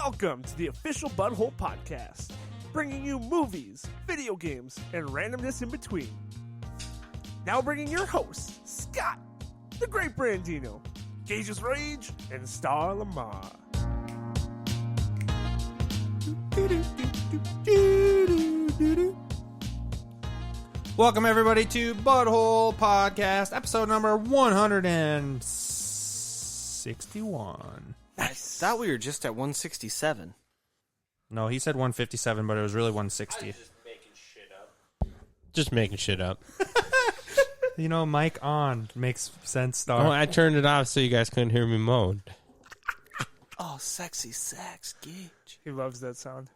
Welcome to the official Budhole podcast, bringing you movies, video games, and randomness in between. Now bringing your hosts, Scott, the Great Brandino, Gage's Rage, and Star Lamar. Welcome, everybody, to Budhole Podcast, episode number 161. I thought we were just at 167. No, he said 157, but it was really 160. Just making shit up. You know, mic on makes sense, Star. Oh, I turned it off so you guys couldn't hear me moan. Oh, sexy sax, Gage. He loves that sound.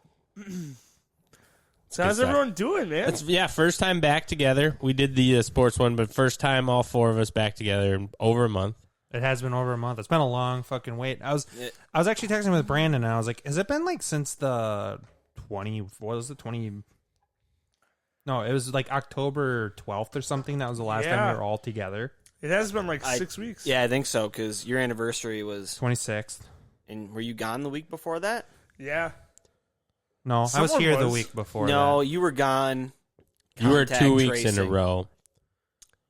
So how's everyone doing, man? First time back together. We did the sports one, but first time all four of us back together in over a month. It has been over a month. It's been a long fucking wait. I was actually texting with Brandon, and I was like, has it been like since the 20, what was it, 20? No, it was like October 12th or something. That was the last time we were all together. It has been like 6 weeks. Yeah, I think so, because your anniversary was... 26th. And were you gone the week before that? Yeah. No, I was here the week before No, that. you were gone. You were 2 weeks tracing. in a row.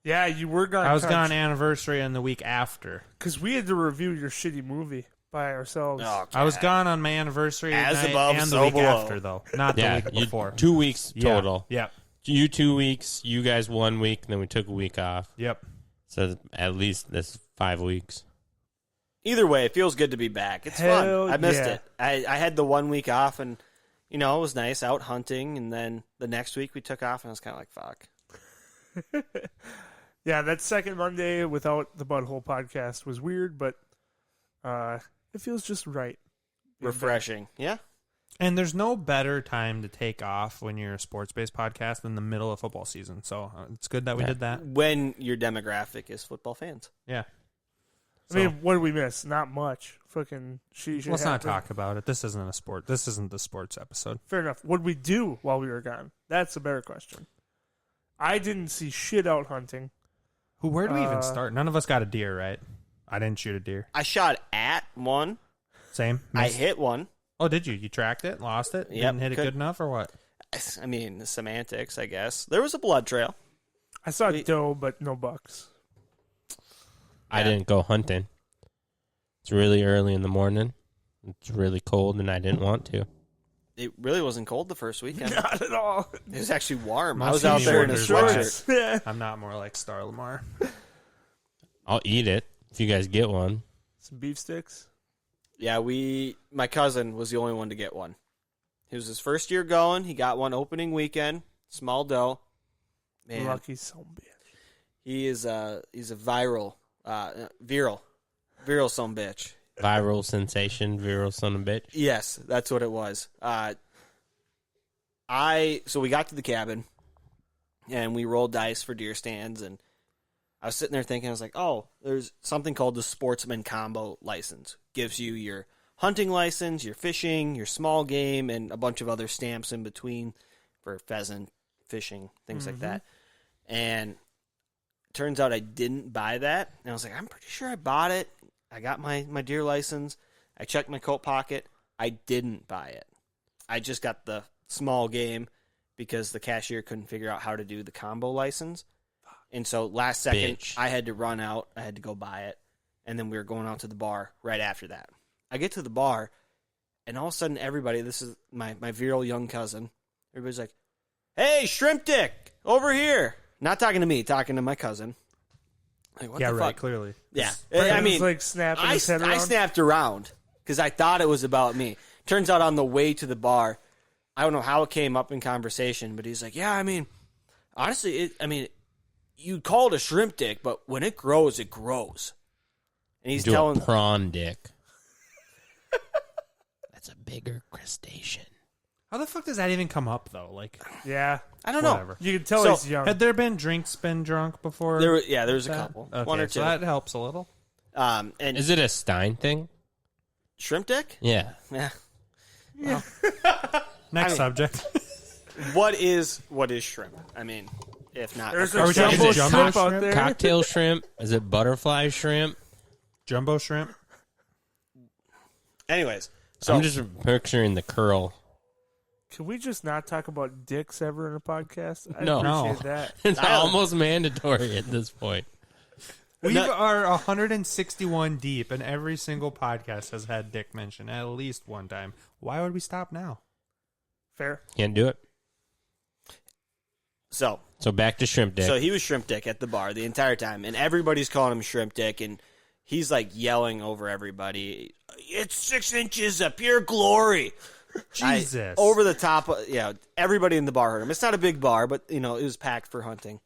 Yeah, you were gone. I was gone anniversary and the week after. Because we had to review your shitty movie by ourselves. Oh, I was gone on my anniversary As night above, and the so week below. after, though. Not the week before. 2 weeks total. Yeah. You 2 weeks, you guys 1 week, and then we took a week off. Yep. So at least this 5 weeks. Either way, it feels good to be back. It's Hell fun. I missed yeah. it. I had the 1 week off, and, you know, it was nice out hunting, and then the next week we took off, and I was kind of like, fuck. Yeah, that second Monday without the Budhole podcast was weird, but it feels just right. Refreshing. Yeah? And there's no better time to take off when you're a sports-based podcast than the middle of football season. So it's good that we did that. When your demographic is football fans. Yeah. I mean, what did we miss? Not much. Fucking shit. Let's not talk about it. This isn't a sport. This isn't the sports episode. Fair enough. What did we do while we were gone? That's a better question. I didn't see shit out hunting. Where do we even start? None of us got a deer, right? I didn't shoot a deer. I shot at one. Same. I Missed. hit one. Oh, did you? You tracked it? Lost it? Yep, Didn't hit it good enough or what? I mean, the semantics, I guess. There was a blood trail. I saw doe, but no bucks. I didn't go hunting. It's really early in the morning. It's really cold, and I didn't want to. It really wasn't cold the first weekend. Not at all. It was actually warm. I Must was be out there in a shoulders sweatshirt. Yeah. I'm not more like Star Lamar. I'll eat it if you guys get one. Some beef sticks. Yeah, my cousin was the only one to get one. It was his first year going. He got one opening weekend. Small doe. Man, Lucky son bitch. he's a viral son bitch. Viral sensation, viral son of a bitch. Yes, that's what it was. So we got to the cabin, and we rolled dice for deer stands, and I was sitting there thinking, I was like, oh, there's something called the Sportsman Combo License. Gives you your hunting license, your fishing, your small game, and a bunch of other stamps in between for pheasant, fishing, things like that. And it turns out I didn't buy that, and I was like, I'm pretty sure I bought it. I got my deer license. I checked my coat pocket. I didn't buy it. I just got the small game because the cashier couldn't figure out how to do the combo license. And so last second, I had to run out. I had to go buy it. And then we were going out to the bar right after that. I get to the bar, and all of a sudden everybody, this is my virile young cousin, everybody's like, hey, Shrimp Dick, over here. Not talking to me, talking to my cousin. Like, what the fuck? Right, clearly. Yeah. Brandon's I mean, like snapping his head around. I snapped around because I thought it was about me. Turns out on the way to the bar, I don't know how it came up in conversation, but he's like, yeah, I mean, honestly, you call it a shrimp dick, but when it grows, it grows. And he's Do telling... a prawn dick. That's a bigger crustacean. How the fuck does that even come up, though? Like, Yeah. I don't know. whatever. You can tell So, he's young. Had there been been drunk before? There was a that? couple. Okay, One or two. so that helps a little. And Is it a Stein thing? shrimp dick? Yeah. Yeah. Next subject. What is shrimp? I mean, if not... There's Are a we talking jumbo jumbo shrimp out shrimp? there. Cocktail shrimp? Is it butterfly shrimp? Jumbo shrimp. Anyways, So I'm just picturing the curl. Can we just not talk about dicks ever in a podcast? I No. appreciate that. It's almost mandatory at this point. We are 161 deep, and every single podcast has had dick mention at least one time. Why would we stop now? Fair. Can't do it. So back to Shrimp Dick. So he was Shrimp Dick at the bar the entire time, and everybody's calling him Shrimp Dick, and he's like yelling over everybody. It's 6 inches of pure glory. Jesus. Over the top, everybody in the bar heard him. It's not a big bar, but, it was packed for hunting.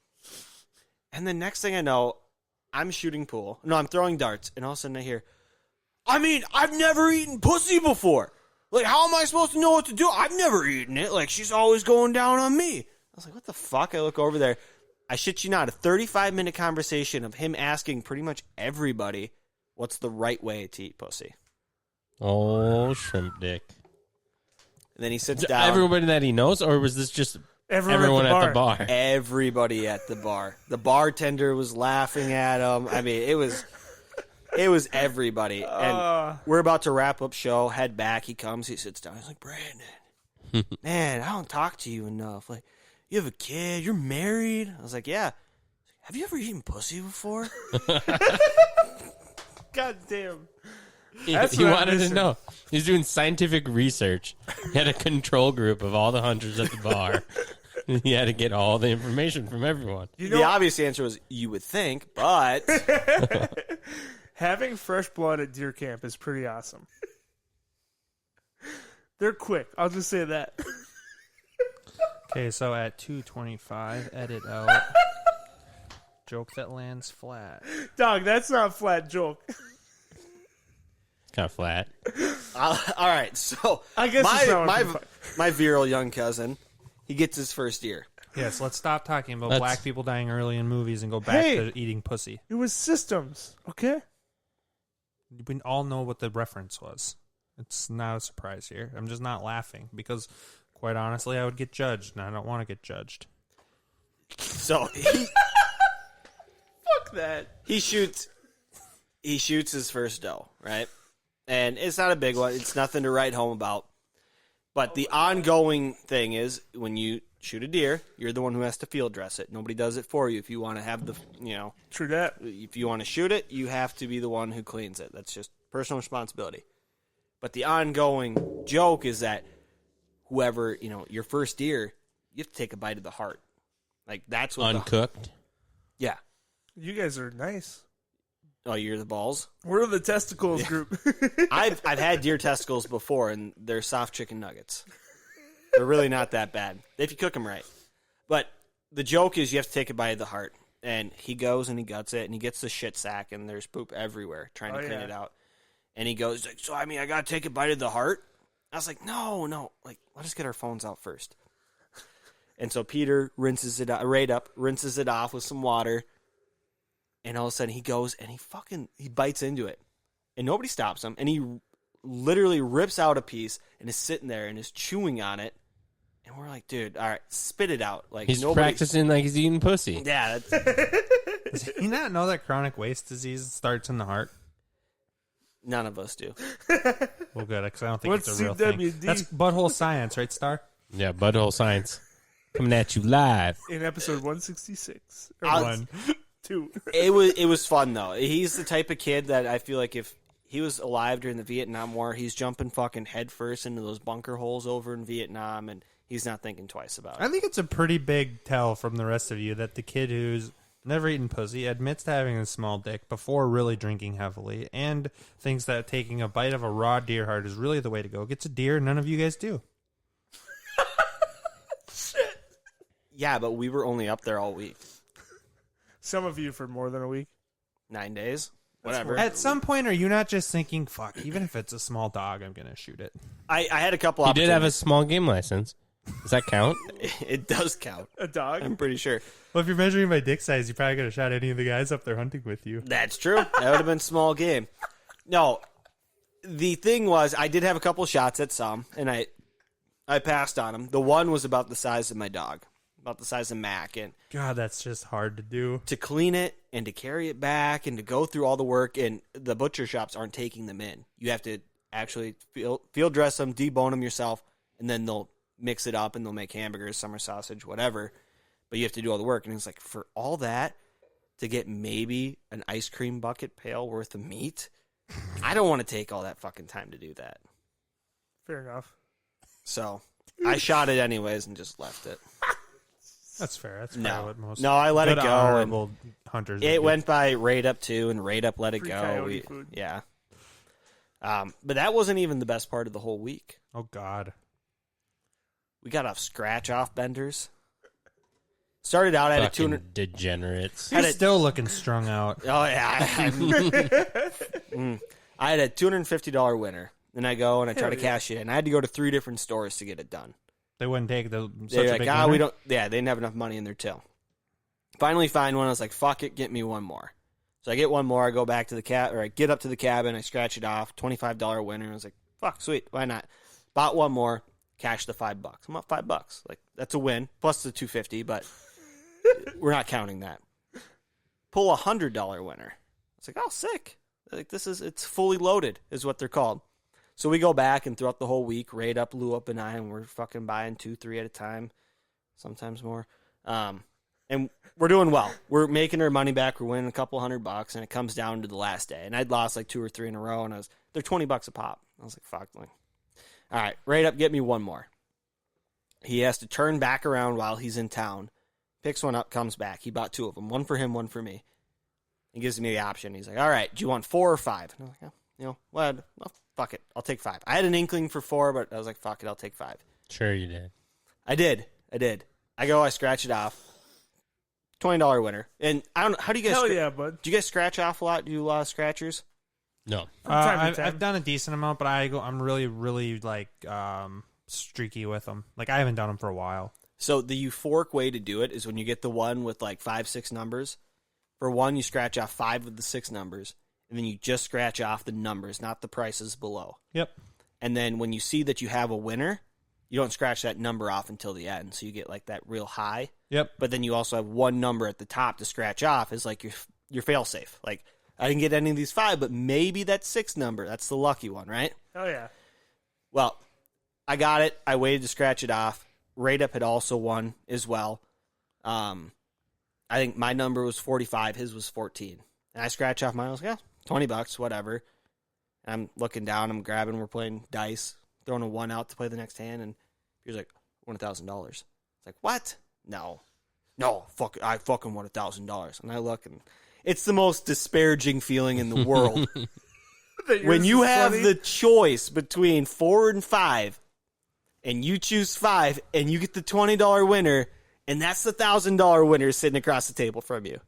And the next thing I know, I'm shooting pool. No, I'm throwing darts, and all of a sudden I hear, I've never eaten pussy before. Like, how am I supposed to know what to do? I've never eaten it. Like, she's always going down on me. I was like, what the fuck? I look over there. I shit you not, a 35-minute conversation of him asking pretty much everybody what's the right way to eat pussy. Oh, Shrimp Dick. And then he sits down. Everybody that he knows, or was this just Everyone at the bar? Everybody at the bar. The bartender was laughing at him. I mean, it was everybody. And we're about to wrap up show, head back. He comes, he sits down. He's like, Brandon, man, I don't talk to you enough. Like, you have a kid, you're married. I was like, yeah. Have you ever eaten pussy before? God damn. He That's what I'm wanted to missing. know. He's doing scientific research. He had a control group of all the hunters at the bar. He had to get all the information from everyone. The obvious answer was, you would think, but... Having fresh blood at deer camp is pretty awesome. They're quick. I'll just say that. Okay, so at 2:25, edit out joke that lands flat. Dog, that's not a flat joke. Kind of flat. All right, so I guess it's not my virile young cousin, he gets his first deer. Yes, let's stop talking about Let's- black people dying early in movies and go back Hey. to eating pussy. It was systems, okay? We all know what the reference was. It's not a surprise here. I'm just not laughing because, quite honestly, I would get judged, and I don't want to get judged. So Fuck that. he shoots his first doe, right? And it's not a big one. It's nothing to write home about. But the ongoing thing is, when you shoot a deer, you're the one who has to field dress it. Nobody does it for you. If you want to have True that. if you want to shoot it, you have to be the one who cleans it. That's just personal responsibility. But the ongoing joke is that whoever, your first deer, you have to take a bite of the heart. Like, that's what Uncooked. yeah. You guys are nice. Oh, you're the balls? We're the testicles group. I've had deer testicles before, and they're soft chicken nuggets. They're really not that bad if you cook them right. But the joke is you have to take a bite of the heart. And he goes and he guts it, and he gets the shit sack, and there's poop everywhere trying to clean it out. And he goes, like, so, I got to take a bite of the heart? I was like, no. Like, let us get our phones out first. And so Peter rinses it off with some water. And all of a sudden he goes and he bites into it. And nobody stops him. And he literally rips out a piece and is sitting there and is chewing on it. And we're like, dude, all right, spit it out. Like, He's practicing like he's eating pussy. Yeah. Does he not know that chronic waist disease starts in the heart? None of us do. Well, good, because I don't think What's it's a real thing. CWD? That's butthole science, right, Star? Yeah, Budhole Science. Coming at you live. In episode 166. Or I'll- 1, 2. It was fun, though. He's the type of kid that I feel like if he was alive during the Vietnam War, he's jumping fucking headfirst into those bunker holes over in Vietnam, and he's not thinking twice about I it. think it's a pretty big tell from the rest of you that the kid who's never eaten pussy admits to having a small dick before really drinking heavily and thinks that taking a bite of a raw deer heart is really the way to go. Gets a deer, none of you guys do. Yeah, but we were only up there all week. Some of you for more than a week. 9 days. That's Whatever. more- At some point, are you not just thinking, fuck, even if it's a small dog, I'm going to shoot it? I had a couple He did have a opportunities. small game license. Does that count? It does count. A dog? I'm pretty sure. Well, if you're measuring by dick size, you probably could have shot any of the guys up there hunting with you. That's true. That would have been small game. No, the thing was, I did have a couple shots at some, and I passed on them. The one was about the size of my dog, about the size of Mac, and God, that's just hard to do. to clean it and to carry it back and to go through all the work, and the butcher shops aren't taking them in. You have to actually field dress them, debone them yourself, and then they'll mix it up and they'll make hamburgers, summer sausage, whatever. But you have to do all the work. And he's like, for all that, to get maybe an ice cream bucket pail worth of meat, I don't want to take all that fucking time to do that. Fair enough. So I shot it anyways and just left it. That's fair. That's probably what most. No, I let it good, go. honorable hunters. It went by Raid Up too, and Raid Up let it Free go. coyote food. Yeah. But that wasn't even the best part of the whole week. Oh God. We got off scratch off benders. Started out at a Fucking 200. degenerates. He's still looking strung out. Oh yeah. I had a $250 winner. Then I go and I try Hell to yeah. cash it, and I had to go to 3 different stores to get it done. They wouldn't take the such They're a like, big we winner? don't. Yeah, they didn't have enough money in their till. Finally, find one. I was like, fuck it, get me one more. So I get one more. I go back to the or I get up to the cabin. I scratch it off. $25 winner. I was like, fuck, sweet, why not? Bought one more. Cashed the $5. I'm up $5. Like that's a win. Plus the $250, but we're not counting that. Pull a $100 winner. I was like, oh, sick. Like it's fully loaded, is what they're called. So we go back, and throughout the whole week, Raid Up, Lou Up, and I, and we're fucking buying 2, 3 at a time, sometimes more. And we're doing well. We're making our money back. We're winning a couple $100, and it comes down to the last day. And I'd lost like 2 or 3 in a row, and they're $20 a pop. I was like, fuck. Like, all right, Raid Up, get me one more. He has to turn back around while he's in town, picks one up, comes back. He bought 2 of them, one for him, one for me. He gives me the option. He's like, all right, do you want 4 or 5? And I was like, yeah, well, fuck it. I'll take 5. I had an inkling for 4, but I was like, fuck it. I'll take 5. Sure you did. I did. I scratch it off. $20 winner. And I don't know, how do you guys, Hell yeah, bud. do you guys scratch off a lot? Do you do a lot of scratchers? No. time to time. I've done a decent amount, but I'm really, really like streaky with them. Like I haven't done them for a while. So the euphoric way to do it is when you get the one with like 5, 6 numbers. For one, you scratch off 5 of the 6 numbers, and then you just scratch off the numbers, not the prices below. Yep. And then when you see that you have a winner, you don't scratch that number off until the end, so you get like that real high. Yep. But then you also have one number at the top to scratch off as like your fail safe. Like I didn't get any of these 5, but maybe that 6 number, that's the lucky one, right? Hell yeah. Well, I got it. I waited to scratch it off. Raid Up had also won as well. I think my number was 45. His was 14. And I scratch off mine. I was like, yeah, $20, whatever. And I'm looking down. I'm grabbing. We're playing dice, throwing a 1 out to play the next hand. And he was like, won $1,000. It's like, what? No, fuck it. I fucking won $1,000. And I look, and it's the most disparaging feeling in the world. When you have the choice between 4 and 5, and you choose 5, and you get the $20 winner, and that's the $1,000 winner sitting across the table from you.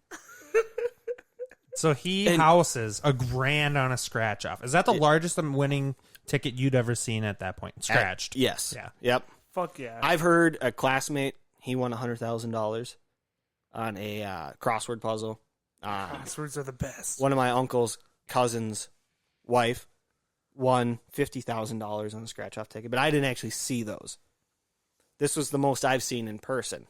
So he houses $1,000 on a scratch off. Is that the largest winning ticket you'd ever seen at that point? Scratched. Yes. Yeah. Yep. Fuck yeah. I've heard a classmate, he won $100,000 on a crossword puzzle. Passwords are the best. One of my uncle's cousin's wife won $50,000 on a scratch-off ticket, but I didn't actually see those. This was the most I've seen in person.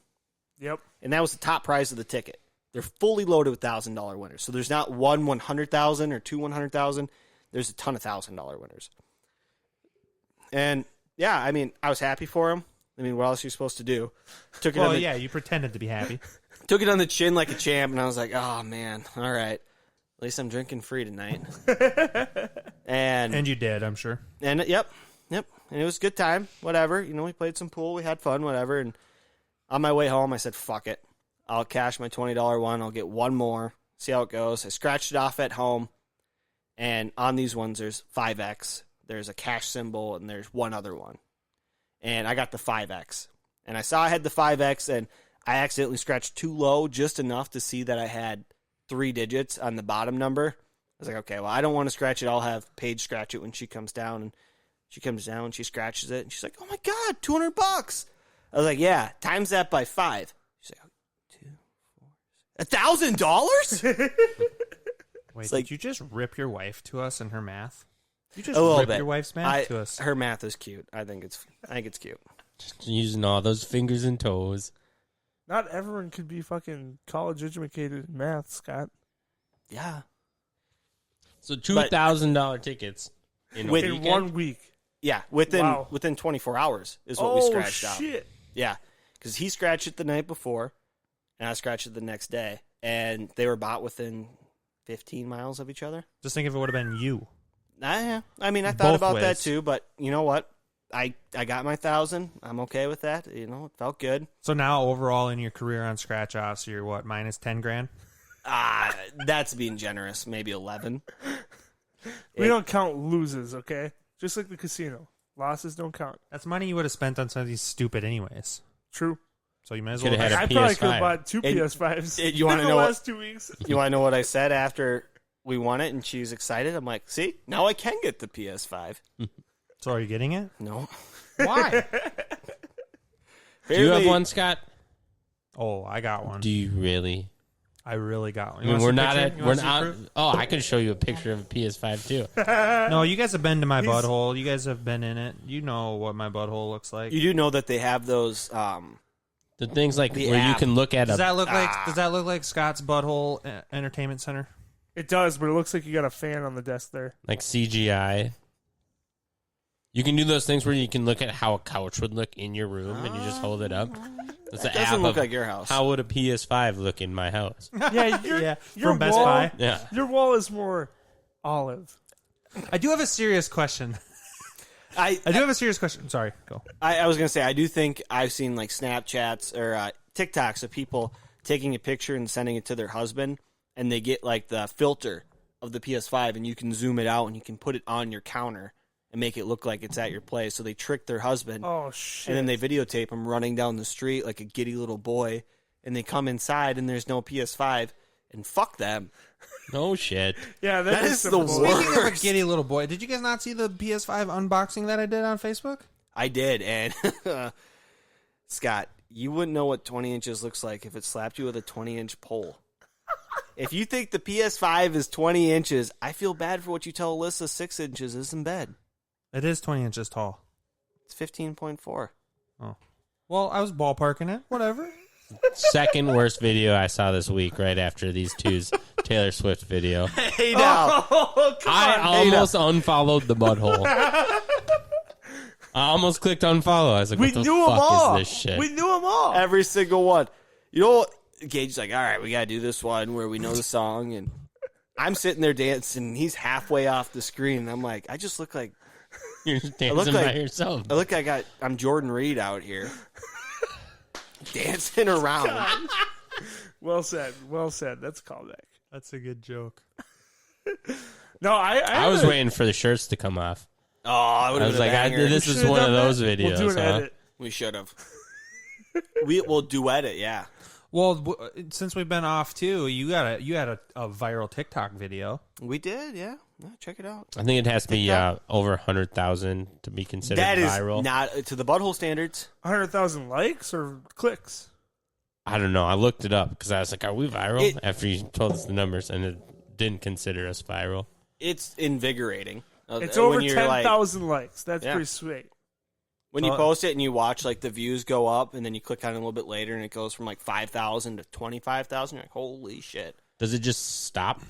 Yep. And that was the top prize of the ticket. They're fully loaded with $1,000 winners. So there's not one 100,000 or 2 100,000. There's a ton of $1,000 winners. And yeah, I mean, I was happy for him. I mean, what else are you supposed to do? Took it. Well, yeah, you pretended to be happy. Took it on the chin like a champ, and I was like, oh man, all right. At least I'm drinking free tonight. And you did, I'm sure. And yep. And it was a good time. Whatever. You know, we played some pool. We had fun. Whatever. And on my way home, I said, fuck it. I'll cash my $20 one. I'll get one more. See how it goes. I scratched it off at home. And on these ones, there's 5X. There's a cash symbol, and there's one other one. And I got the 5X. And I saw I had the 5X, and I accidentally scratched too low, just enough to see that I had 3 digits on the bottom number. I was like, okay, well, I don't want to scratch it. I'll have Paige scratch it when she comes down. And she comes down, and she scratches it, and she's like, oh, my God, $200. I was like, yeah, times that by 5. She's like, 2, 4, $1,000? Wait, like- did you just rip your wife to us in her math? You just A little rip bit. your wife's math to us. Her math is cute. I think it's cute. Just using all those fingers and toes. Not everyone could be fucking college educated in math, Scott. Yeah. So $2,000 tickets. In With- a In weekend? 1 week. Yeah, Wow. within 24 hours is what we scratched out. Shit. Yeah, because he scratched it the night before, and I scratched it the next day, and they were bought within 15 miles of each other. Just think if it would have been you. I mean, I thought Both about that ways. too, but you know what? I got my 1,000. I'm okay with that. You know, it felt good. So now overall in your career on scratch offs, you're what, minus 10 grand? That's being generous. Maybe 11. We don't count loses, okay? Just like the casino. Losses don't count. That's money you would have spent on something stupid anyways. True. So you might as Coulda well. had a I probably could PS5. have bought 2 And- PS5s you wanna in the know what- last 2 weeks. You want to know what I said after we won it and she was excited? I'm like, see, now I can get the PS5. So are you getting it? No. Why? Do you have one, Scott? Oh, I got one. Do you really? I really got one. I You mean, wanna we're see a not picture? at. You We're wanna see not. proof? Oh, I could show you a picture of a PS5 too. No, you guys have been to my butthole. You guys have been in it. You know what my butthole looks like. You do know that they have those. The things like The where you app. can look at Does a. that look like? Does that look like Scott's butthole entertainment center? It does, but it looks like you got a fan on the desk there. Like CGI. You can do those things where you can look at how a couch would look in your room and you just hold it up. That's It an app doesn't look of like your house. how would a PS5 look in my house? Yeah, Yeah, your from Best wall, Buy. Yeah. Your wall is more olive. I do have a serious question. I I do have a serious question. Sorry, go. I was gonna say I do think I've seen like Snapchats or TikToks of people taking a picture and sending it to their husband, and they get like the filter of the PS5, and you can zoom it out and you can put it on your counter and make it look like it's at your place. So they trick their husband, Oh shit! and then they videotape him running down the street like a giddy little boy, and they come inside and there's no PS5, and fuck them. No shit. yeah, that is some the bullshit. worst. Speaking of a giddy little boy, did you guys not see the PS5 unboxing that I did on Facebook? I did, and Scott, you wouldn't know what 20 inches looks like if it slapped you with a 20-inch pole. If you think the PS5 is 20 inches, I feel bad for what you tell Alyssa 6 inches is in bed. It is 20 inches tall. It's 15.4. Oh, well, I was ballparking it. Whatever. Second worst video I saw this week, right after these two's Taylor Swift video. Hey now, Oh, come I on. almost unfollowed the butthole. I almost clicked unfollow. I was like, We what the knew them fuck all. is this shit? We knew them all. every single one. You know what? Gage's like, all right, we got to do this one where we know the song. And I'm sitting there dancing, and he's halfway off the screen. And I'm like, I just look like, You're just look dancing like- by yourself. I'm Jordan Reed out here. Dancing around. Well said. Well said. That's a callback. That's a good joke. No, I was waiting for the shirts to come off. Oh, I would I have was been like, a banger. this is Should've one of done those that. videos. We'll do an huh? edit. We should have. We will duet it, yeah. Well, since we've been off too, you had a viral TikTok video. We did, yeah. No, check it out. I think it has to be TikTok. over 100,000 to be considered That is viral. not to the butthole standards. 100,000 likes or clicks. I don't know. I looked it up because I was like, are we viral? It- After you told us the numbers, and it didn't consider us viral. It's invigorating. It's When over you're, like, 10,000 likes. That's Yeah. pretty sweet. when you post it and you watch like the views go up, and then you click on it a little bit later, and it goes from like 5,000 to 25,000. You're like, holy shit! Does it just stop?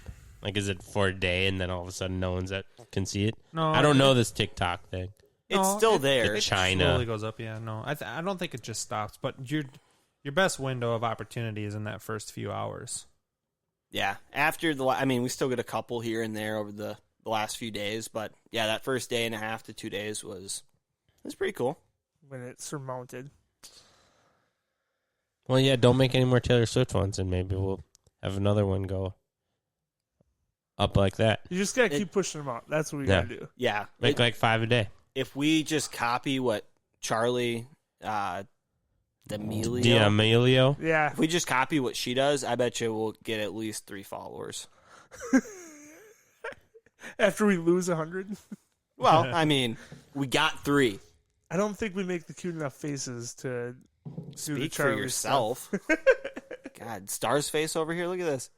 Like, is it for a day, and then all of a sudden no one's that can see it? No, I don't know this TikTok thing. It's No, still it- there. It China. slowly goes up. Yeah, no, I don't think it just stops. But your best window of opportunity is in that first few hours. Yeah. After we still get a couple here and there over the last few days, but yeah, that first day and a half to 2 days was pretty cool. When it's surmounted. Well, yeah, don't make any more Taylor Swift ones, and maybe we'll have another one go up like that. You just got to keep pushing them out. That's what we Yeah. got to do. Yeah. Make like 5 a day. If we just copy what Charlie D'Amelio, D'Amelio. Yeah. if we just copy what she does, I bet you we'll get at least 3 followers. After we lose 100. Well, I mean, we got 3. I don't think we make the cute enough faces to do the Speak for Charlie yourself. God, Star's face over here. Look at this.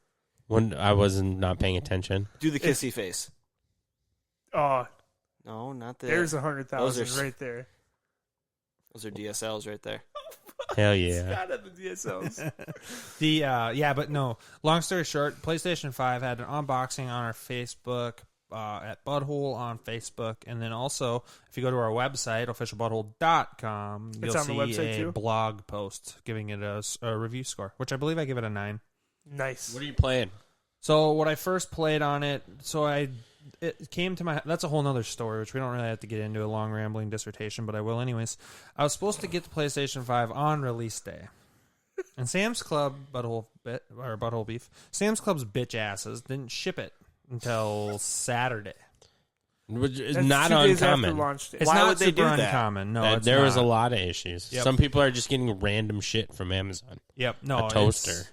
When I wasn't not paying attention. Do the kissy face. stuff. Oh, No, not the. there's Those 100,000 are- right there. Those are DSLs right there. Hell yeah. Scott at the DSLs. But no. Long story short, PlayStation 5 had an unboxing on our Facebook at Budhole on Facebook. And then also, if you go to our website, officialbudhole.com, you'll on the see website a too? blog post giving it a review score, which I believe I give it a 9. Nice. What are you playing? So what I first played on it, it came to my, that's a whole nother story, which we don't really have to get into a long rambling dissertation, but I will anyways. I was supposed to get the PlayStation 5 on release day. And Sam's Club, Butthole Beef, Sam's Club's bitch asses didn't ship it until Saturday. Which is That's not 2 days after uncommon. launch day. It's Why not would they super do that? uncommon. No, it's There was a not. lot of issues. Yep. Some people are just getting random shit from Amazon. Yep, no, A toaster.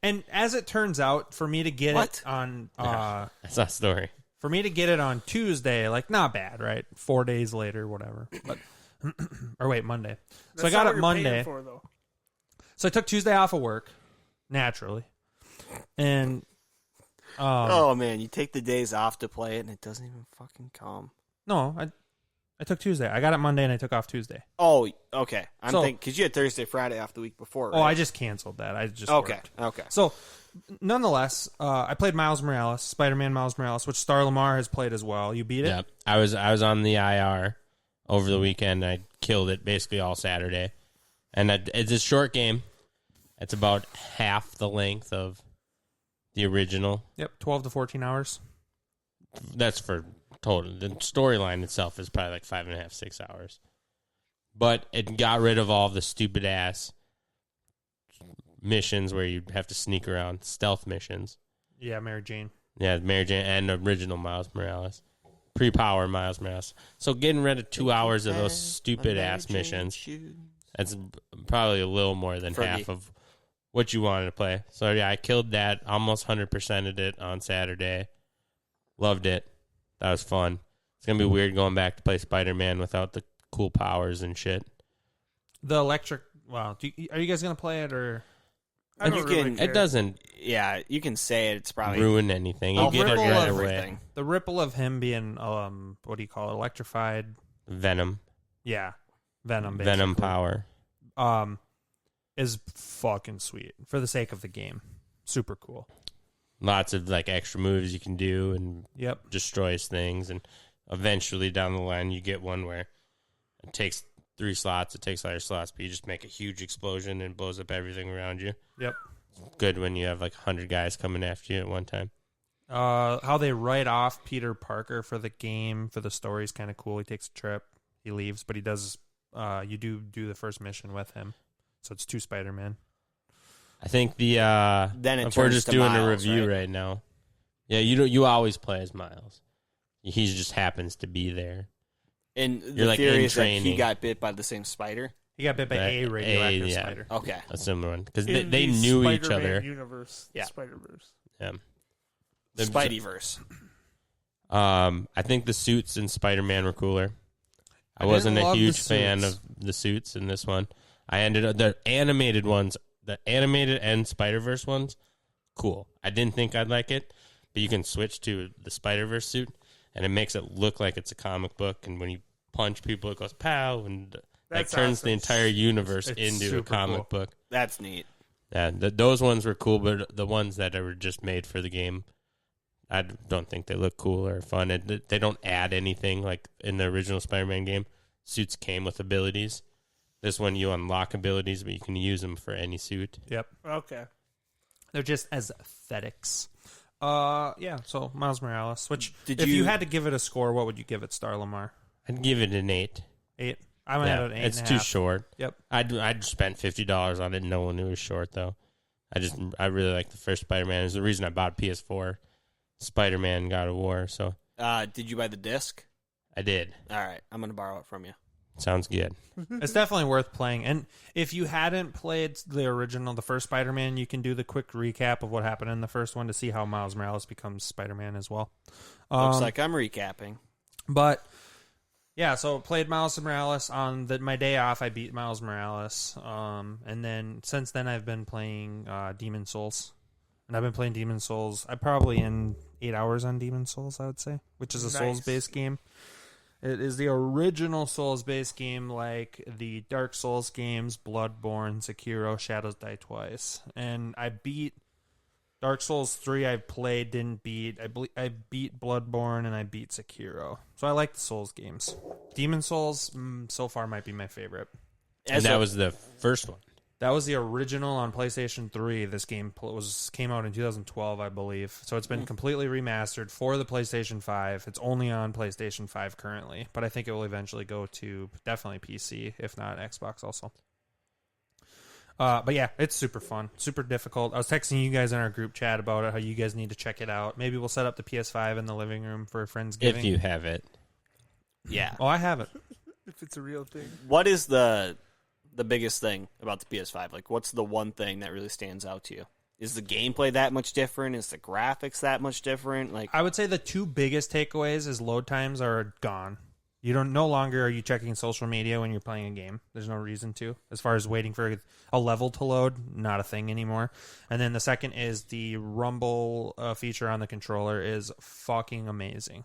And as it turns out, for me to get What? it on, That's that story. for me to get it on Tuesday, like not bad, right? 4 days later, whatever. But or wait, Monday. So I That's got not it what you're paying Monday. for, though. So I took Tuesday off of work, naturally, and Oh man, you take the days off to play it, and it doesn't even fucking come. no, I took Tuesday. I got it Monday, and I took off Tuesday. Oh, okay. I'm So- thinking because you had Thursday, Friday off the week before. Right? Oh, I just canceled that. I just okay, worked. okay. So, nonetheless, I played Miles Morales, Spider-Man Miles Morales, which Star Lamar has played as well. You beat it? Yeah, I was on the IR over the weekend. I killed it basically all Saturday, and it's a short game. It's about half the length of the original. Yep, 12 to 14 hours. That's for total. The storyline itself is probably like 5.5, 6 hours. But it got rid of all the stupid ass missions where you have to sneak around, stealth missions. Yeah, Mary Jane. Yeah, Mary Jane and original Miles Morales. Pre-power Miles Morales. So getting rid of 2 hours of those stupid ass missions, that's probably a little more than Fergie. half of what you wanted to play. So yeah, I killed that. Almost 100%ed it on Saturday. Loved it. That was fun. It's going to be weird going back to play Spider-Man without the cool powers and shit. The electric. Wow. Are you guys going to play it or? I don't You really can- care. It doesn't Yeah, you can say it. It's probably ruin anything. You I'll get it ripple right everything. away. The ripple of him being, what do you call it? Electrified. Venom. Yeah. Venom, basically. Venom power. Is fucking sweet for the sake of the game. Super cool. Lots of like extra moves you can do and Yep. destroys things, and eventually down the line you get one where it takes 3 slots, it takes other slots, but you just make a huge explosion and blows up everything around you. Yep. Good when you have like 100 guys coming after you at one time. How they write off Peter Parker for the game, for the story is kind of cool. He takes a trip, he leaves, but he does. You do the first mission with him, so it's 2 Spider-Man. I think the Then it if we're turns just to doing a Miles, review right? right now. Yeah, you always play as Miles. He just happens to be there. And the You're, like, theory in is that he training. got bit by the same spider. He got bit by That- a radioactive yeah. spider. Okay. A similar one because In they the knew each Spider-Man other. Universe, Yeah. Spider-Verse. Yeah. Spideyverse. I think the suits in Spider-Man were cooler. I wasn't didn't a love the huge fan suits. of the suits in this one. I ended up the animated ones, the animated and Spider-Verse ones, cool. I didn't think I'd like it, but you can switch to the Spider-Verse suit, and it makes it look like it's a comic book. And when you punch people, it goes pow, and like That's turns awesome. the entire universe It's into a super comic cool. book. That's neat. Yeah, those ones were cool, but the ones that were just made for the game, I don't think they look cool or fun. They don't add anything like in the original Spider-Man game. Suits came with abilities. This one you unlock abilities, but you can use them for any suit. Yep. Okay. They're just aesthetics. Yeah. So Miles Morales. Which, Did if you you- had to give it a score, what would you give it, Star Lamar? I'd give it an 8. 8. I'm gonna have it 8. It's too short. Yep. I'd spent $50 on it. No one knew it was short though. I really like the first Spider-Man. It's the reason I bought PS4. Spider-Man, God of War. So Did you buy the disc? I did. All right, I'm gonna borrow it from you. Sounds good. It's definitely worth playing. And if you hadn't played the original, the first Spider-Man, you can do the quick recap of what happened in the first one to see how Miles Morales becomes Spider-Man as well. Looks like I'm recapping. But yeah, so played Miles Morales on my day off. I beat Miles Morales, and then since then I've been playing Demon Souls, and I've been playing Demon Souls. I'm probably in 8 hours on Demon Souls, I would say, which is a Nice. Souls-based game. It is the original Souls-based game, like the Dark Souls games, Bloodborne, Sekiro, Shadows Die Twice, and I beat Dark Souls 3 I've played, didn't beat. I beat Bloodborne and I beat Sekiro. So I like the Souls games. Demon Souls so far might be my favorite. And that was the first one. That was the original on PlayStation 3. This game came out in 2012, I believe. So it's been completely remastered for the PlayStation 5. It's only on PlayStation 5 currently, but I think it will eventually go to definitely PC, if not Xbox also. But yeah, it's super fun, super difficult. I was texting you guys in our group chat about it, how you guys need to check it out. Maybe we'll set up the PS5 in the living room for Friendsgiving. If you have it. Yeah. Oh, I have it. If it's a real thing. What is the biggest thing about the PS5? Like, what's the one thing that really stands out to you? Is the gameplay that much different? Is the graphics that much different? Like, I would say the two biggest takeaways is load times are gone. No longer are you checking social media when you're playing a game. There's no reason to. As far as waiting for a level to load, not a thing anymore. And then the second is the rumble feature on the controller is fucking amazing.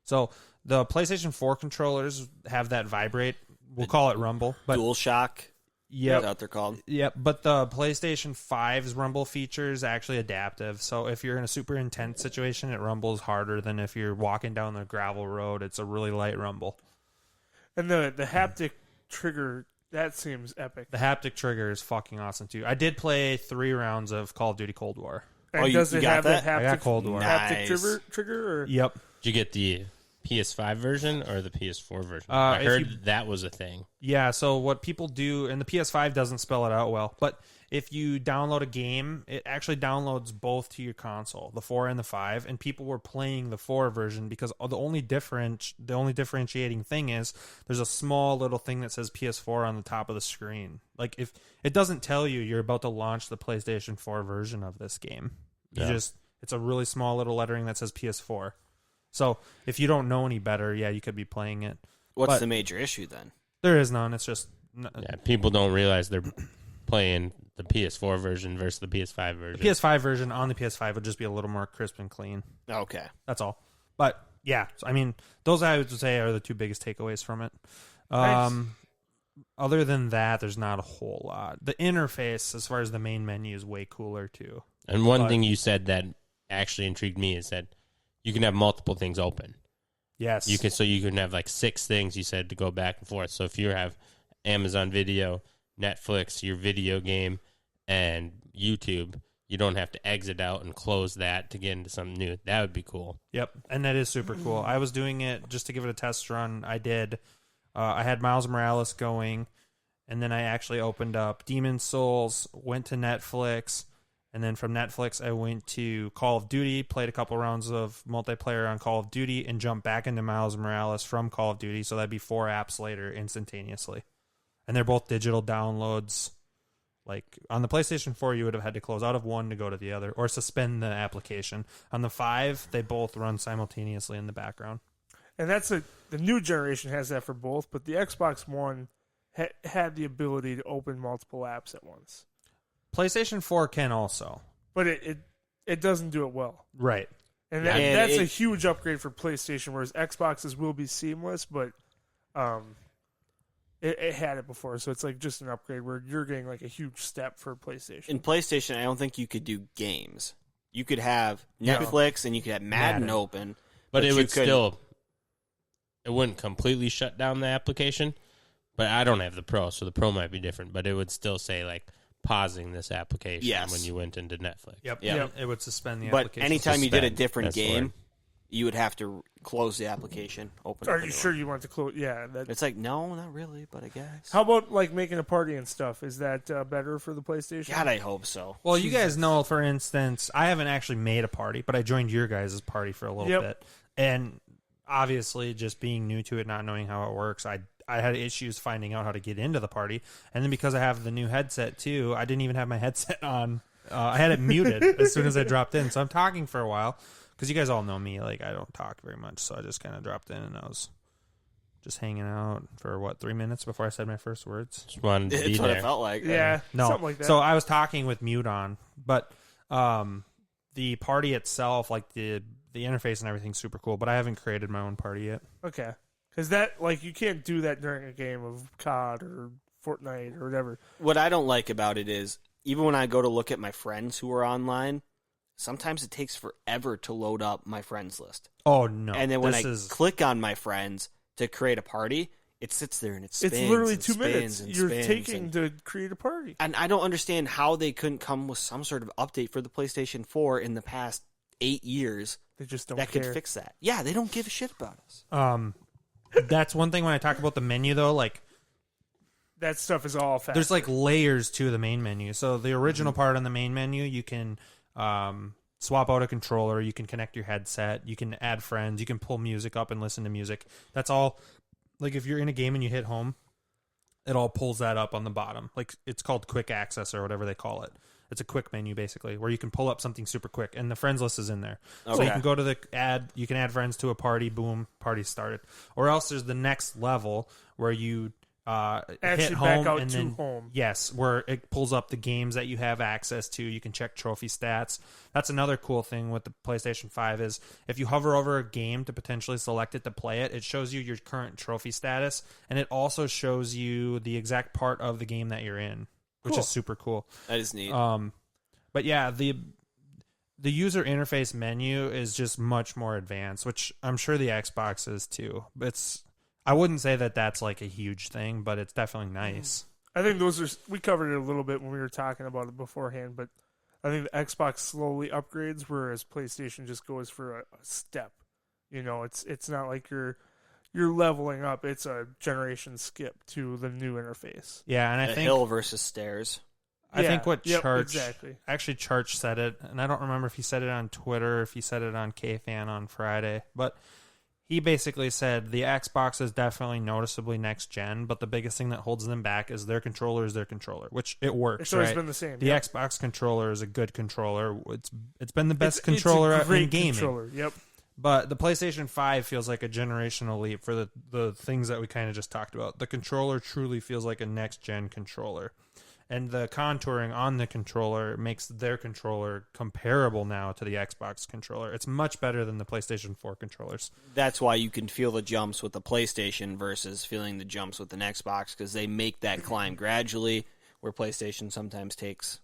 So the PlayStation 4 controllers have that vibrate. We'll call it rumble, but DualShock. Yeah, Is that what they're called? Yep, but the PlayStation 5's rumble feature is actually adaptive. So if you're in a super intense situation, it rumbles harder than if you're walking down the gravel road. It's a really light rumble. And the haptic trigger, that seems epic. The haptic trigger is fucking awesome, too. I did play 3 rounds of Call of Duty Cold War. And you does it got have that? that haptic, I got Cold War. haptic Nice. trigger? Or? Yep. Did you get the PS5 version or the PS4 version? Uh, I if heard you- that was a thing. Yeah, so what people do, and the PS5 doesn't spell it out well, but if you download a game, it actually downloads both to your console, the 4 and the 5, and people were playing the 4 version because the only differentiating thing is there's a small little thing that says PS4 on the top of the screen. Like, if it doesn't tell you you're about to launch the PlayStation 4 version of this game. It's a really small little lettering that says PS4. So if you don't know any better, yeah, you could be playing it. What's But the major issue then? there is none. It's just Yeah, people don't realize they're playing the PS4 version versus the PS5 version. the PS5 version on the PS5 would just be a little more crisp and clean. Okay. That's all. But yeah, so, I mean, those I would say are the two biggest takeaways from it. Nice. Other than that, there's not a whole lot. The interface, as far as the main menu, is way cooler too. And one thing you said that actually intrigued me is that you can have multiple things open. Yes, You can have like 6 things you said to go back and forth. So if you have Amazon Video, Netflix, your video game, and YouTube, you don't have to exit out and close that to get into something new. That would be cool. Yep, and that is super cool. I was doing it just to give it a test run. I did. I had Miles Morales going, and then I actually opened up Demon Souls, went to Netflix, and then from Netflix I went to Call of Duty, played a couple rounds of multiplayer on Call of Duty, and jumped back into Miles Morales from Call of Duty, so that'd be 4 apps later instantaneously. And they're both digital downloads. Like, on the PlayStation 4, you would have had to close out of one to go to the other, or suspend the application. On the 5, they both run simultaneously in the background. And the new generation has that for both, but the Xbox One had the ability to open multiple apps at once. PlayStation 4 can also. But it doesn't do it well. Right. And Yeah, that's and a huge upgrade for PlayStation, whereas Xboxes will be seamless, but it had it before, so it's like just an upgrade where you're getting like a huge step for PlayStation. In PlayStation, I don't think you could do games. You could have Netflix and you could have Madden open. But it you would couldn't- still, it wouldn't completely shut down the application. But I don't have the Pro, so the Pro might be different. But it would still say, like, pausing this application Yes. when you went into Netflix. Yep. Yeah. It would suspend the But application. anytime you did a Suspend. different That's the game, word. you would have to close the application, open Are up a you new sure one. you want to close? Yeah. It's like, no, not really, but I guess. How about like making a party and stuff? Is that better for the PlayStation? God, I hope so. Well, you guys know, for instance, I haven't actually made a party, but I joined your guys' party for a little bit. And obviously, just being new to it, not knowing how it works, I had issues finding out how to get into the party. And then because I have the new headset, too, I didn't even have my headset on. I had it muted as soon as I dropped in. So I'm talking for a while. Because you guys all know me, like, I don't talk very much. So I just kind of dropped in, and I was just hanging out for, 3 minutes before I said my first words? Just wanted to be It's what there. it felt like. Yeah. No. Something like that. So I was talking with mute on, but the party itself, like the interface and everything's super cool, but I haven't created my own party yet. Okay. Because that, like, you can't do that during a game of COD or Fortnite or whatever. What I don't like about it is, even when I go to look at my friends who are online, sometimes it takes forever to load up my friends list. Oh no! And then when I click on my friends to create a party, it sits there and it spins. It's literally and 2 minutes spins and you're spins taking to create a party. And I don't understand how they couldn't come with some sort of update for the PlayStation 4 in the past 8 years. They just don't that care. could fix that. Yeah, they don't give a shit about us. That's one thing when I talk about the menu though, like that stuff is all fast. there's like layers to the main menu. So the original part on the main menu, you can swap out a controller, you can connect your headset, you can add friends, you can pull music up and listen to music. That's all. Like if you're in a game and you hit home, it all pulls that up on the bottom. Like it's called quick access or whatever they call it. It's a quick menu basically where you can pull up something super quick, and the friends list is in there. Okay. So you can go to you can add friends to a party, boom, party started. Or else there's the next level where you hit home back out and to then home. yes, where it pulls up the games that you have access to. You can check trophy stats. That's another cool thing with the PlayStation 5 is if you hover over a game to potentially select it to play it, it shows you your current trophy status, and it also shows you the exact part of the game that you're in, which is super cool. That is neat. But yeah, the user interface menu is just much more advanced, which I'm sure the Xbox is too. I wouldn't say that that's like a huge thing, but it's definitely nice. I think we covered it a little bit when we were talking about it beforehand, but I think the Xbox slowly upgrades, whereas PlayStation just goes for a step. You know, it's not like you're leveling up; it's a generation skip to the new interface. Yeah, and I a think hill versus stairs. I think what Church exactly. Actually Church said it, and I don't remember if he said it on Twitter or if he said it on KFan on Friday, but he basically said the Xbox is definitely noticeably next gen, but the biggest thing that holds them back is their controller, which it works. It's always right? been the same. The Xbox controller is a good controller. It's been the best controller it's a great in gaming. Controller. Yep. But the PlayStation 5 feels like a generational leap for the things that we kind of just talked about. The controller truly feels like a next gen controller. And the contouring on the controller makes their controller comparable now to the Xbox controller. It's much better than the PlayStation 4 controllers. That's why you can feel the jumps with the PlayStation versus feeling the jumps with an Xbox, because they make that climb gradually, where PlayStation sometimes takes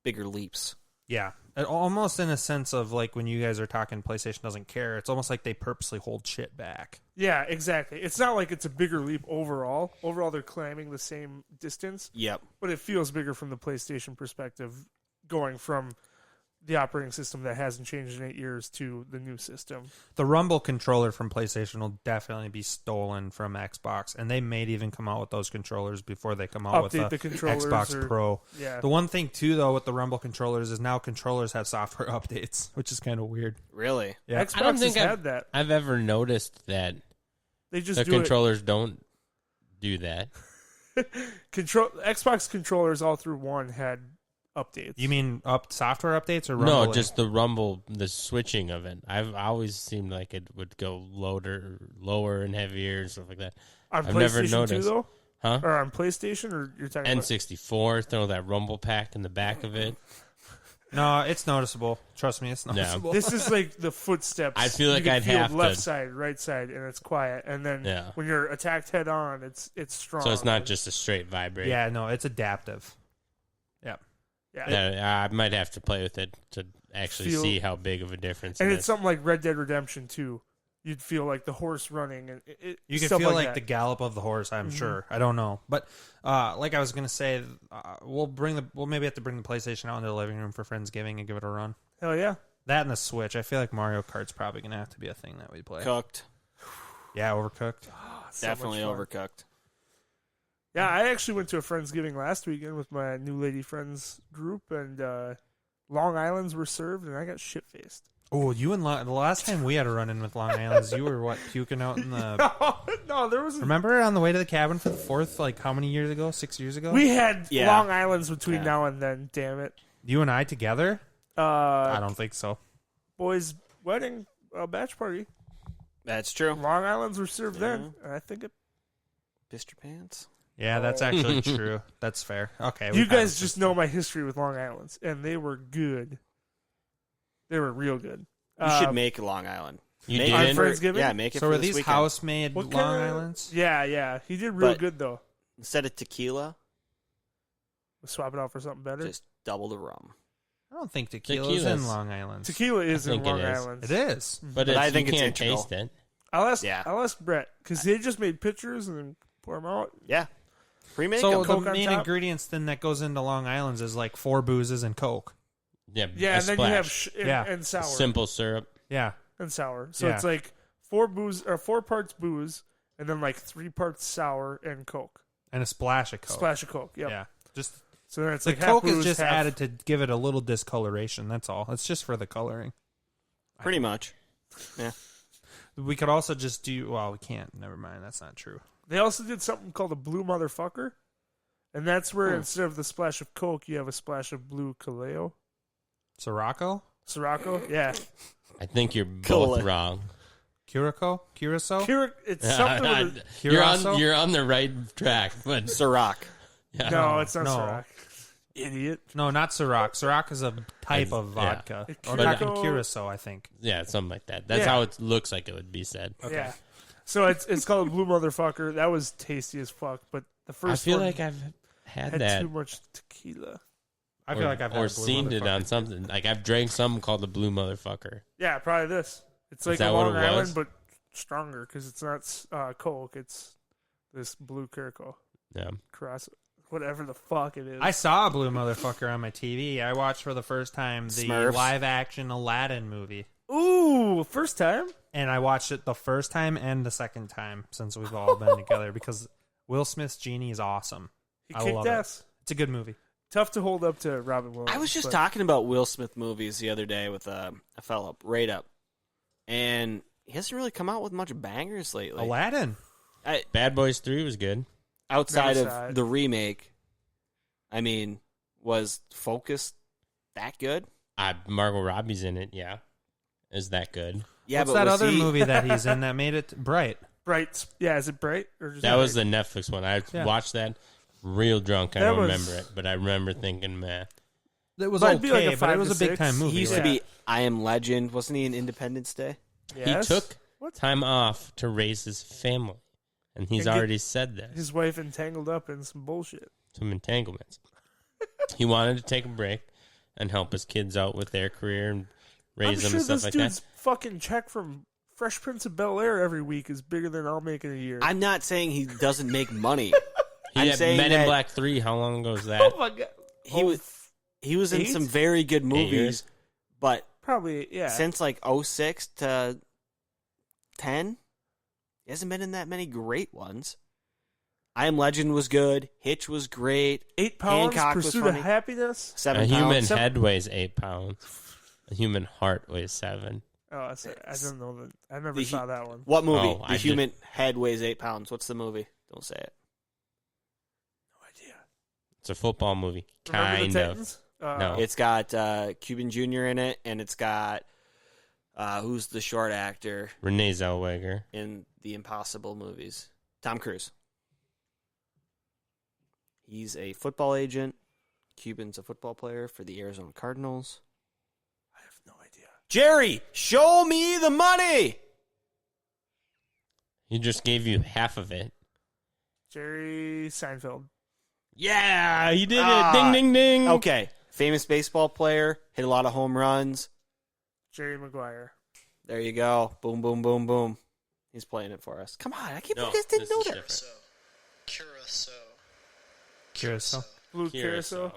bigger leaps. Yeah, almost in a sense of like when you guys are talking PlayStation doesn't care. It's almost like they purposely hold shit back. Yeah, exactly. It's not like it's a bigger leap overall. Overall, they're climbing the same distance. Yep. But it feels bigger from the PlayStation perspective, going from the operating system that hasn't changed in 8 years to the new system. The Rumble controller from PlayStation will definitely be stolen from Xbox, and they may even come out with those controllers before they come out with the Xbox Pro. Yeah. The one thing, too, though, with the Rumble controllers is now controllers have software updates, which is kind of weird. Really? Yeah. Xbox I don't think has had that. I've ever noticed that They just the do controllers don't do that. Xbox controllers all through one had updates. You mean software updates or Rumble? No, just the Rumble, the switching of it. I've always seemed like it would go lower and heavier and stuff like that. on I've PlayStation never 2, noticed. though? Huh? Or on PlayStation, or you're talking about... N64, throw that Rumble pack in the back of it. No, it's noticeable. Trust me, it's noticeable. This is like the footsteps. I feel like you can I'd feel have left to- side, right side, and it's quiet. And then Yeah. when you're attacked head on, it's strong. So it's not just a straight vibrate. Yeah, no, it's adaptive. Yeah, Yeah, I might have to play with it to actually Feel- see how big of a difference and it it's is. something like Red Dead Redemption 2. You'd feel like the horse running, and You can stuff feel like like the that. gallop of the horse. I'm sure. I don't know, but like I was gonna say, we'll maybe have to bring the PlayStation out into the living room for Friendsgiving and give it a run. Hell yeah. That and the Switch. I feel like Mario Kart's probably gonna have to be a thing that we play. Cooked. Yeah, Overcooked. So Definitely much fun. overcooked. Yeah, I actually went to a Friendsgiving last weekend with my new lady friends group, and Long Islands were served, and I got shit-faced. Oh, you and the last time we had a run in with Long Island's, you were puking out in the. No, there was. Remember on the way to the cabin for the 4th, like how many years ago? 6 years ago. We had Yeah. Long Islands between Yeah. now and then. Damn it. You and I together? I I don't think so. boys' wedding batch party. That's true. Long Islands were served then, and I think it. Pissed your pants? Yeah, that's actually true. That's fair. Okay, You guys just know my history with Long Islands, and they were good. They were real good. You should make Long Island. You Make did? it for- Friendsgiving? Yeah, make it So for are this these weekend. house-made What Long kinda- Islands? Yeah. He did real But- good though. Instead of tequila, Swap it out for something better. just double the rum. Oh, don't think tequila's in Tequila's- Long Island. Tequila is in think it Long is. Island. It is. But I think you it's can't integral. taste it. I'll ask. Yeah. I'll ask Brett because they just made pictures and then pour them out. Yeah. Pre-make So them. the Coke on main top? ingredients then that goes into Long Island's is like 4 boozes and Coke. Yeah, Yeah, a and then you have splash. and sour Simple syrup. Yeah. and sour. So Yeah. it's like 4 parts booze and then like 3 parts sour and Coke. And a splash of Coke. Splash of Coke. Yep. Yeah. Just So then it's the like half Coke booze, is just half- added to give it a little discoloration. That's all. It's just for the coloring. Pretty much. We could also just do. Well, we can't. Never mind. That's not true. They also did something called a blue motherfucker, and that's where instead of the splash of Coke, you have a splash of blue Kaleo. Sirocco? Sirocco, yeah. I think you're both Cola. wrong. Curacao? Curacao? It's something with a, Curacao? you're on the right track, but Ciroc. yeah. no, it's not No. Ciroc. Idiot. No, not Ciroc. Ciroc is a type of Yeah. vodka. It's Or Curacao. not Curacao, I think. Yeah, something like that. That's Yeah. how it looks like it would be said. Yeah. So it's called a blue motherfucker. That was tasty as fuck, but the I first feel one like I've had had that too much tequila. I feel like I've had or a blue seen it motherfucker. on something. Like I've drank something called the Blue Motherfucker. Yeah, probably this. It's like a that what Long it Island, was? but stronger because it's not Coke. It's this blue Curacao. Yeah. Cross, whatever the fuck it is. I saw a blue motherfucker on my TV. I watched for the first time the Smurfs. live-action Aladdin movie. Ooh, first time? And I watched it the first time and the second time since we've all been together because Will Smith's genie is awesome. He I kicked love it. ass. It's a good movie. Tough to hold up to Robin Williams. I was just but talking about Will Smith movies the other day with a fellow, Rate Up. And he hasn't really come out with much bangers lately. Aladdin. Bad Boys 3 was good. Outside Never saw of it. the remake, I mean, was Focus that good? Margot Robbie's in it, yeah. Is that good? Yeah, What's but that was other he- movie that he's in that made it bright? Bright. Yeah, is it Bright? Or just That was the Bright? Netflix one. I Yeah. watched that real drunk. I That don't was- remember it, but I remember thinking, man. It was Might be okay, like a but it 5 was to a big 6. time movie. He used right? to be I Am Legend. Wasn't he in Independence Day? Yes? He took What? time off to raise his family. And he's And get already said this. His wife entangled up in some bullshit. Some entanglements. He wanted to take a break and help his kids out with their career and raise I'm them sure and stuff this like dude's that. fucking check from Fresh Prince of Bel-Air every week is bigger than I'll make in a year. I'm not saying he doesn't make money. He I'm had saying Men in that Black 3. How long ago was that? oh my god. He was in 8? some very good movies, years? but Probably, yeah. since like 06 to 10, he hasn't been in that many great ones. I Am Legend was good. Hitch was great. 8 pounds, Hancock was Pursuit of funny. Happiness. 7 A pounds. human Seven- head weighs 8 pounds. A human heart weighs 7. Oh, I didn't know that. I never The- saw that one. What movie? Oh, the I human head weighs 8 pounds. What's the movie? Don't say it. No idea. It's a football movie. Remember the Kind of. Titans? No. It's got Cuban Jr. in it, and it's got who's the short actor Renee Zellweger. in the Impossible movies? Tom Cruise. He's a football agent. Cuban's a football player for the Arizona Cardinals. I have no idea. Jerry, show me the money. He just gave you half of it. Jerry Seinfeld. Yeah, he did Ah, it. Ding, ding, ding. Okay, famous baseball player, hit a lot of home runs. Jerry Maguire. There you go. Boom, boom, boom, boom. He's playing it for us. Come on, I can't believe you guys didn't this know is that. different. Curacao. Blue Carousel.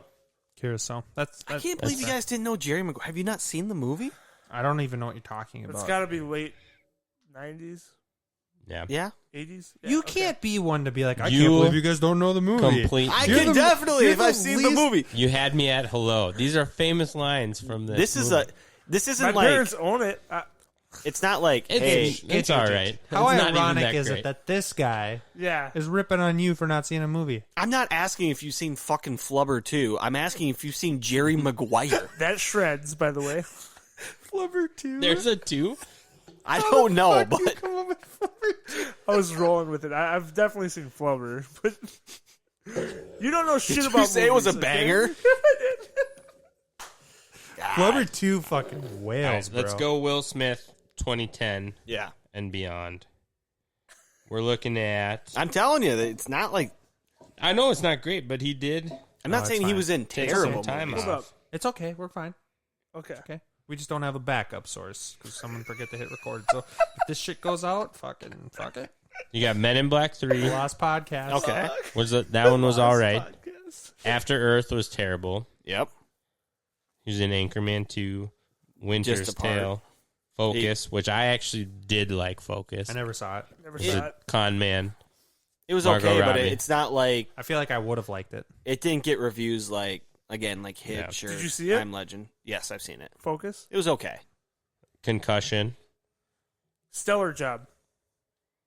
Curacao. I can't believe you guys didn't know Jerry Maguire. Have you not seen the movie? I don't even know what you're talking It's about. got to be late 90s, Yeah. Yeah. 80s. You can't be one to be like, I You can't believe you guys don't know the movie. Complete. I You're can the- definitely you're if the I've seen the least- movie. You had me at hello. These are famous lines from this. This is movie. this My isn't like parents own it. it's not like It's, hey, it's all right. How It's not even ironic that is great. it that this guy Yeah. is ripping on you for not seeing a movie? I'm not asking if you've seen fucking Flubber 2. I'm asking if you've seen Jerry Maguire. That shreds, by the way. Flubber 2? There's a 2? I don't know, but I was rolling with it. I've definitely seen Flubber, but you don't know shit did about you say it was a movies, okay? banger? Flubber 2 fucking wails, All right, bro. let's go Will Smith 2010 Yeah. and beyond. We're looking at... I'm telling you, that it's not like I know it's not great, but he did I'm not it's saying he fine. was in take terrible some time movies. Hold off. up. It's okay. We're fine. Okay. Okay. We just don't have a backup source because someone forget to hit record. So if this shit goes out, fuck it. You got Men in Black 3. Lost podcast. Okay. That one was all right. Podcast. After Earth was terrible. Yep. He was in Anchorman 2, Winter's Just a part. Tale, Focus, which I actually did like Focus. I never saw it. Never It was saw a it. con man. It was Margot okay, but Robbie. it's not like I feel like I would have liked it. it didn't get reviews like Hitch or Did you see it? I'm Legend. Yes, I've seen it. Focus. It was okay. Concussion, Stellar job.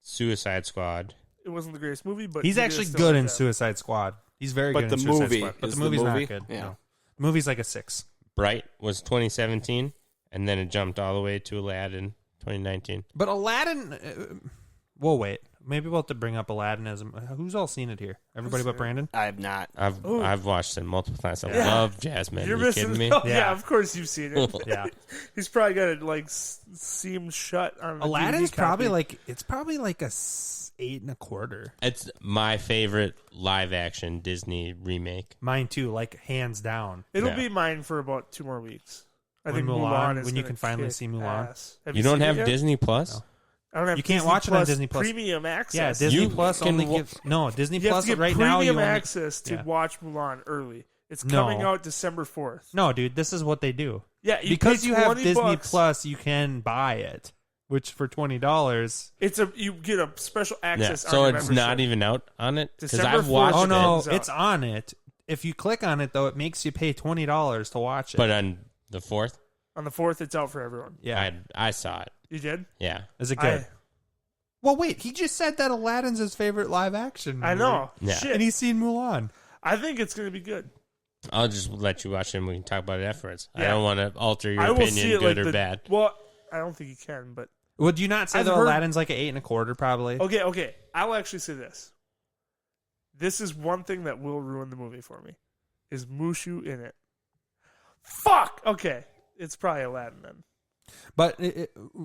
Suicide Squad. It wasn't the greatest movie, but He's he did a actually stellar good in job. Suicide Squad. He's very But good the in Suicide movie Squad. But is the the movie's movie? not good. Yeah. No. The movie's like a 6. Bright was 2017, and then it jumped all the way to Aladdin 2019. But Aladdin... we'll wait. Maybe we'll have to bring up Aladdin as... Who's all seen it here? Everybody but Brandon? I have not. I've watched it multiple times. I Yeah. love Jasmine. You're Are you missing. kidding me? Oh, yeah. Yeah. Of course you've seen it. Yeah. He's probably got it like seamed shut on. The Aladdin's DVD probably copy. like... It's probably like a 8 1/4. It's my favorite live action Disney remake. Mine too, like hands down. It'll Yeah. be mine for about 2 more weeks. I When think Mulan- Mulan is when you gonna can finally kick see Mulan. ass. You don't seen it have yet? Disney Plus? No. I don't have. You can't watch it on Disney Plus. Premium access. Yeah, Disney You Plus can only wa- gives... No, Disney You have Plus to get right premium now you only... access to yeah. watch Mulan early. It's No. coming out December 4th. No, dude, this is what they do. Yeah, Because pay you have 20 Disney bucks. Plus, you can buy it, which for $20. You get a special Yeah. access. on So your it's membership. not even out on it? Because December I've watched 4th. Oh it. no, Comes out. it's on it. If you click on it though, it makes you pay $20 to watch it. But on the 4th, On the 4th, it's out for everyone. yeah, I saw it. You did? Yeah. is it good? Well, wait, he just said that Aladdin's his favorite live action. I know. Yeah. Shit. and he's seen Mulan. I think it's going to be good. I'll just let you watch it and we can talk about it afterwards. I Yeah. don't want to alter your I will see opinion, it good like or the, bad. Well, I don't think you can, but Would you not say I've that heard- Aladdin's like an 8 1/4 probably? okay. I will actually say this. This is one thing that will ruin the movie for me. Is Mushu in it? Fuck. Okay, it's probably Aladdin then. But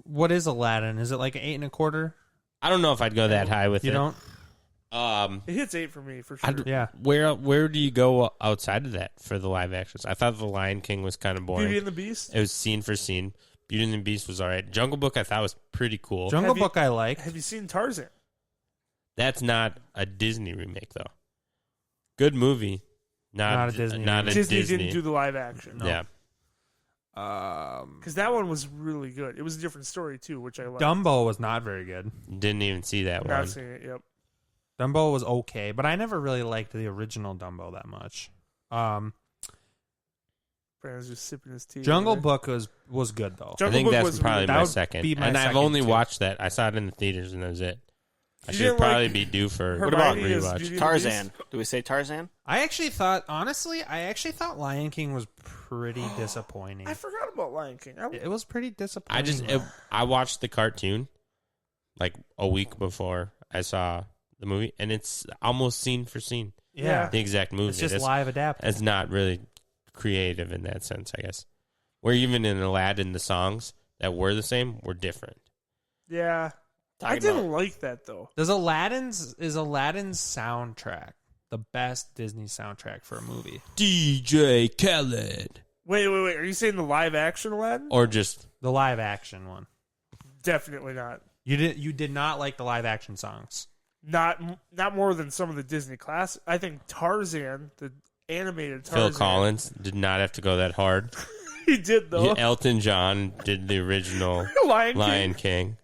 what is Aladdin? Is it like an 8 1/4? I don't know if I'd go that high with You it. don't? It hits 8 for me for sure. I'd- Yeah. Where do you go outside of that for the live actions? I thought The Lion King was kind of boring. Beauty and the Beast. It was scene for scene. Beauty and the Beast was all right. Jungle Book I thought was pretty cool. Jungle Have you- Book I like. Have you seen Tarzan? That's not a Disney remake though. Good movie. Not a Disney Not a remake. Disney Disney. didn't do the live action. Yeah. Because that one was really good. It was a different story tue, which I liked. Dumbo was not very good. Didn't even see that I've one. not seen it. Yep. Dumbo was okay, but I never really liked the original Dumbo that much. Brandon's just sipping his tea. Jungle over there. Book was good though. I Jungle think Book that's was probably really That my would second. be my And I've second, only too. watched that. I saw it in the theaters and that was it. I You should didn't probably like be due for What about Hermione as rewatch. Beauty and the Tarzan. Beast? Do we say Tarzan? I actually thought Lion King was pretty disappointing. I forgot about Lion King. It was pretty disappointing. I watched the cartoon like a week before I saw the movie, and it's almost scene for scene, yeah, the exact movie. it's just That's- live adapted. It's not really creative in that sense, I guess. Where even in Aladdin, the songs that were the same were different. Yeah. I Talking didn't about- like that though. Is Aladdin's soundtrack the best Disney soundtrack for a movie? DJ Khaled, Wait. Are you saying the live action Aladdin? or just The live action one. Definitely not. You did not like the live action songs. Not more than some of the Disney classics. I think Tarzan, the animated Tarzan. Phil Collins did not have to go that hard. He did though. Elton John did the original Lion King. Lion King.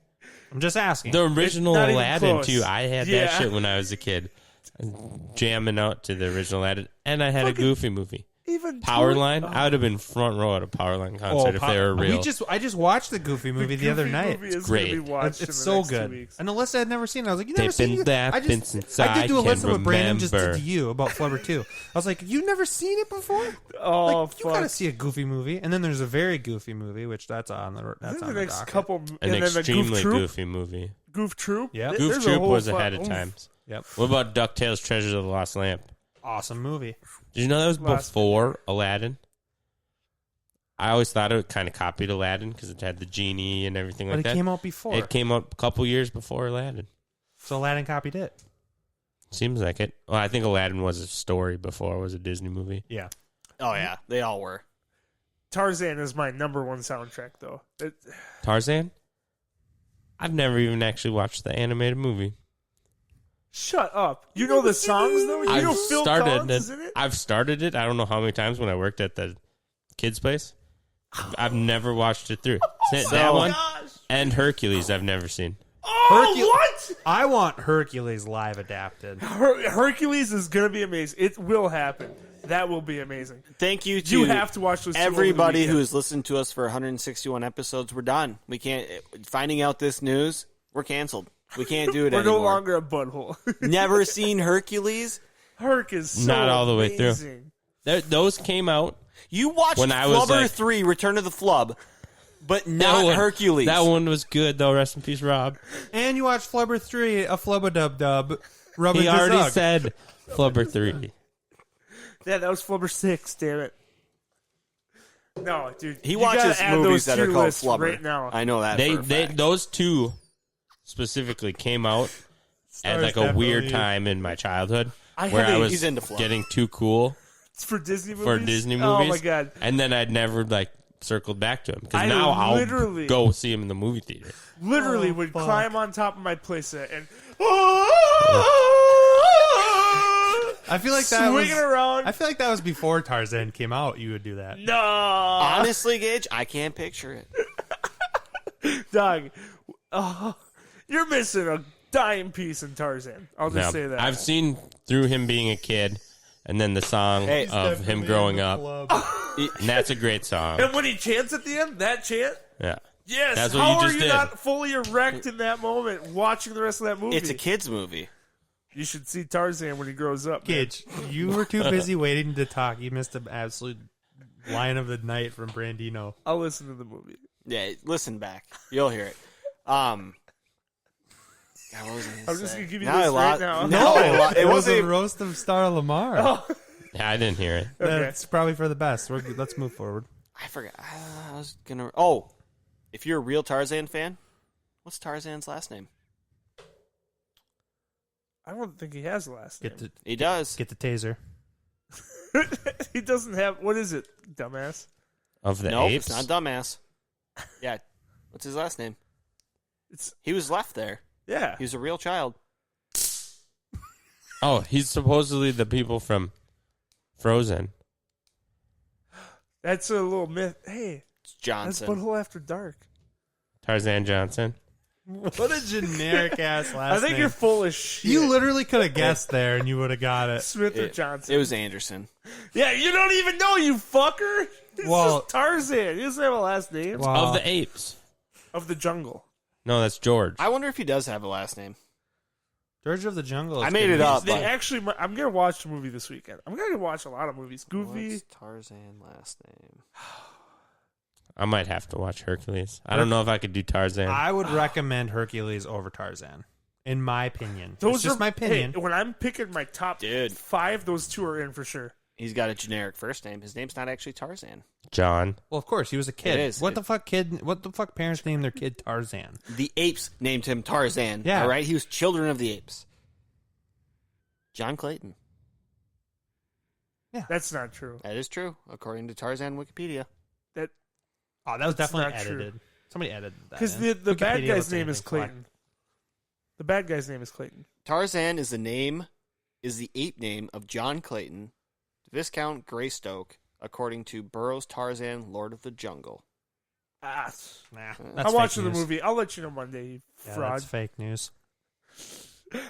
I'm just asking. The original not even Aladdin close. too. I had Yeah. that shit when I was a kid, jamming out to the original Aladdin, and I had a Fucking- Goofy movie. Even Powerline. Tor- I would have been front row at a Powerline concert if they were real. I just watched the Goofy movie the other Goofy night. movie is great. gonna be watched It's in the so next 2 good. weeks. And Alyssa had never seen it. I was like, "You never They've seen been it?" that I since did do I Alyssa can what Brandon just did remember. to you about Flubber 2. I was like, "You never seen it before? Oh, Like, you fuck. gotta see a Goofy movie." And then there's a very Goofy movie, which that's on the I that's think on the the next docket. couple, An and then the Goof extremely Troop. goofy movie. Goof Troop. Yep. There's Goof a Troop whole was fu- ahead of oof. times. Yep, What about DuckTales: Treasures of the Lost Lamp? awesome movie. Did you know that was Last- before Aladdin? I always thought it kind of copied Aladdin because it had the genie and everything But like it that. came out before, It came out a couple years before Aladdin. so Aladdin copied it. Seems like it. Well, I think Aladdin was a story before it was a Disney movie. Yeah, Oh yeah, they all were. Tarzan is my number one soundtrack, though. Tarzan? I've never even actually watched the animated movie. Shut up. You know the songs, though? You know Phil Collins is in it? I've started it. I don't know how many times when I worked at the kids' place. I've never watched it through. That one and Hercules I've never seen. What? I want Hercules live adapted. Hercules is going to be amazing. It will happen. That will be amazing. Thank you to You have to watch those two over the everybody weekend. who has listened to us for 161 episodes. We're done. We can't. Finding out this news, we're canceled. We can't do it We're anymore. no longer a butthole. Never seen Hercules? Herc is so Not all the way through. amazing. Those came out. You watched When I was Flubber like- 3, Return of the Flub, but not one- Hercules. That one was good though. Rest in peace, Rob. And you watch Flubber 3, a flubba-dub-dub. Rubbing He his already ug. said Flubber 3. Yeah, that was Flubber 6, damn it. No, dude. He you watches gotta add movies those that are tier called lists Flubber. right now. I know that. for a fact. Those two specifically came out at like a weird time in my childhood where I was He's into Flubber. getting too cool It's for Disney movies? for Disney Oh, movies. my God. And then I'd never like circled back to him because I now I'll literally- go see him in the movie theater. Literally Oh, would fuck. climb on top of my playset and I feel like that was. swinging around. I feel like that was before Tarzan came out. You would do that. No. Honestly, Gage, I can't picture it. Dog. You're missing a dime piece in Tarzan. I'll just say that. I've seen through him being a kid and then the song Hey. of him growing up. And that's a great song. And when he chants at the end, that chant, Yeah. yes. That's what How you are just you did. not fully erect in that moment watching the rest of that movie? It's a kid's movie. You should see Tarzan when he grows up. man. Gage, you were too busy waiting to talk. You missed an absolute line of the night from Brandino. I'll listen to the movie. Yeah, listen back. You'll hear it. God, what was I gonna I'm just say? going to give you Now this I right lost- now. now I lo- It was wasn't a roast of Star Lamar. Oh, Yeah, I didn't hear it. okay. That's probably for the best. Let's move forward. I forgot. I was gonna. Oh, if you're a real Tarzan fan, what's Tarzan's last name? I don't think he has a last name. He does. Get the taser. He doesn't have. What is it, dumbass? Of the Nope, apes? it's not dumbass. Yeah, what's his last name? It's He was left there. yeah. He was a real child. Oh, he's supposedly the people from Frozen. That's a little myth. Hey, It's that's Johnson. Budhole After Dark. Tarzan Johnson. What a generic ass last I think name. you're full of shit. You literally could have guessed there and you would have got it. Smith or It, Johnson. it was Anderson. Yeah, you don't even know, you fucker. It's Well- just Tarzan. He doesn't have a last name. Wow. Of the apes. Of the jungle. No, that's George. I wonder if he does have a last name. George of the Jungle. I is made good it news. up. They but- actually, I'm gonna watch the movie this weekend. I'm gonna watch a lot of movies. Goofy. What's Tarzan last name? I might have to watch Hercules. I don't know if I could do Tarzan. I would recommend Hercules over Tarzan, in my opinion. Those It's just are my opinion. Hey, when I'm picking my top Dude. 5, those two are in for sure. He's got a generic first name. His name's not actually Tarzan. John. Well, of course, he was a kid. It is. What the fuck, kid? What the fuck? Parents named their kid Tarzan. The apes named him Tarzan. Yeah. All right? He was Children of the Apes. John Clayton. That's not true. That is true, according to Tarzan Wikipedia. That Oh, that was That's definitely not true. edited. Somebody edited that. because in. the bad Wikipedia guy's lets name is anything fly. Clayton. The bad guy's name is Clayton. Tarzan is the ape name of John Clayton, Viscount Greystoke, according to Burroughs' Tarzan, Lord of the Jungle. Ah, Nah, I'm that's watching fake the news. movie. I'll let you know Monday. You Yeah, fraud. that's fake news.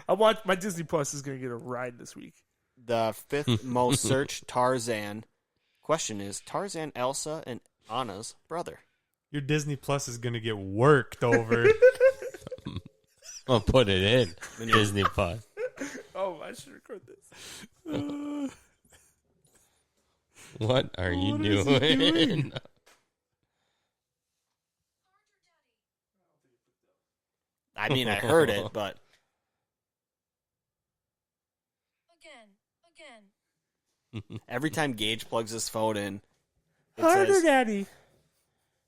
I watch my Disney Plus is gonna get a ride this week. The fifth most searched Tarzan. Question is Tarzan Elsa and Anna's brother. Your Disney Plus is gonna get worked over. I'll put it in When you- Disney Plus. Oh, I should record this. What are you What is he doing? doing? I mean, I heard it, but Again. every time Gage plugs his phone in, it Harder, says, Daddy.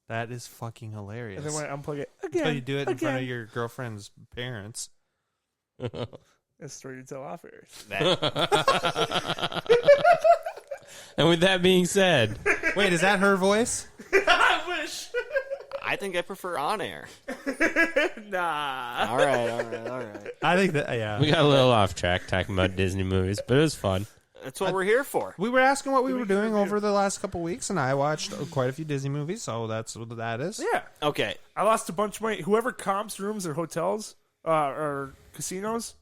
That is fucking hilarious. And then when I unplug it That's again, how you do it in front of again. your girlfriend's parents. That's a story to tell off air. that. And with that being said, Wait, is that her voice? I wish. I think I prefer on air. Nah. All right. I think that, yeah. We got a little off track talking about Disney movies, but it was fun. That's what we're here for. We were asking what we were doing over the last couple weeks, and I watched quite a few Disney movies, so that's what that is. Yeah. Okay. I lost a bunch of money. Whoever comps rooms or hotels or casinos,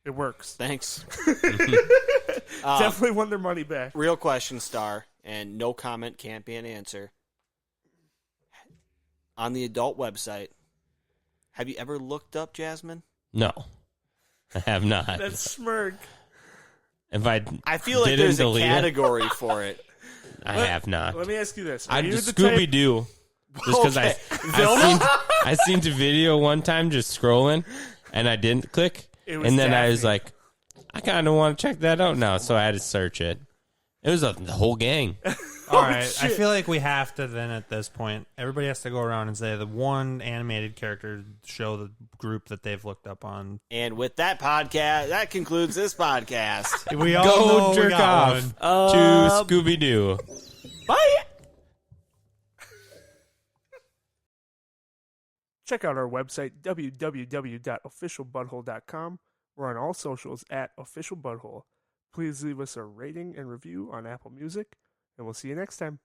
it works. Thanks. Definitely won their money back. Real question, Star, and no comment can't be an answer. On the adult website, have you ever looked up Jasmine? No, I have not. That smirk. If I feel like didn't there's a delete it, category for it. I have not. Let me ask you this. I Are you just the type- Scooby Doo. Just because Okay. I seen the video one time just scrolling, and I didn't click, It was and then I was Daphne. like, I kind of want to check that out now, so I had to search it. It was the whole gang. All right, I shit. feel like we have to then at this point, everybody has to go around and say the one animated character show the group that they've looked up on. And with that podcast, that concludes this podcast. We all Go know we jerk got off one. to Scooby Doo. Bye. Check out our website, www.officialbutthole.com. We're on all socials at officialbutthole. Please leave us a rating and review on Apple Music, and we'll see you next time.